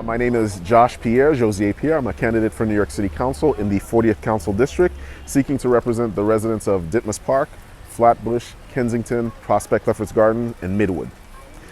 My name is Josue Pierre. I'm a candidate for New York City Council in the 40th Council District, seeking to represent the residents of Ditmas Park, Flatbush, Kensington, Prospect Lefferts Garden, and Midwood.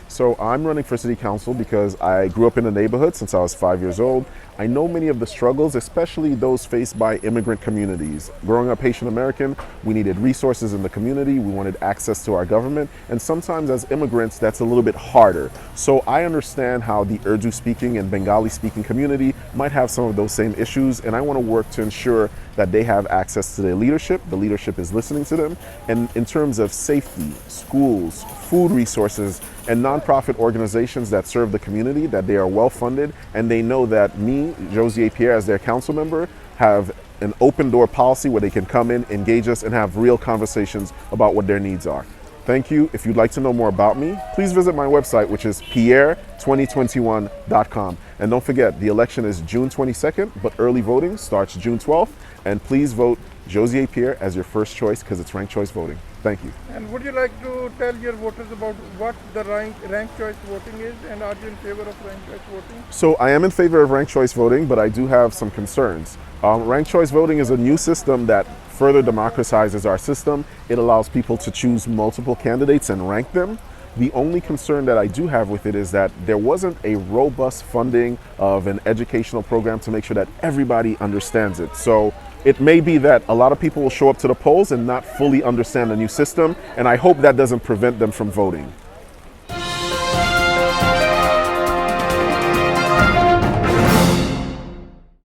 So I'm running for City Council because I grew up in the neighborhood since I was 5 years old. I know many of the struggles, especially those faced by immigrant communities. Growing up Haitian American, we needed resources in the community, we wanted access to our government, and sometimes as immigrants that's a little bit harder. So I understand how the Urdu speaking and Bengali speaking community might have some of those same issues, and I want to work to ensure that they have access to their leadership, the leadership is listening to them, and in terms of safety, schools, food resources, and nonprofit organizations that serve the community, that they are well funded, and they know that me, Josue Pierre, as their council member, have an open door policy where they can come in, engage us, and have real conversations about what their needs are. Thank you. If you'd like to know more about me, please visit my website, which is pierre2021.com. And don't forget, the election is June 22nd, but early voting starts June 12th. And please vote Josue Pierre as your first choice because it's ranked choice voting. Thank you. And would you like to tell your voters about what the ranked choice voting is, and are you in favor of ranked choice voting? So I am in favor of ranked choice voting, but I do have some concerns. Ranked choice voting is a new system that further democratizes our system. It allows people to choose multiple candidates and rank them. The only concern that I do have with it is that there wasn't a robust funding of an educational program to make sure that everybody understands it. So it may be that a lot of people will show up to the polls and not fully understand the new system, and I hope that doesn't prevent them from voting.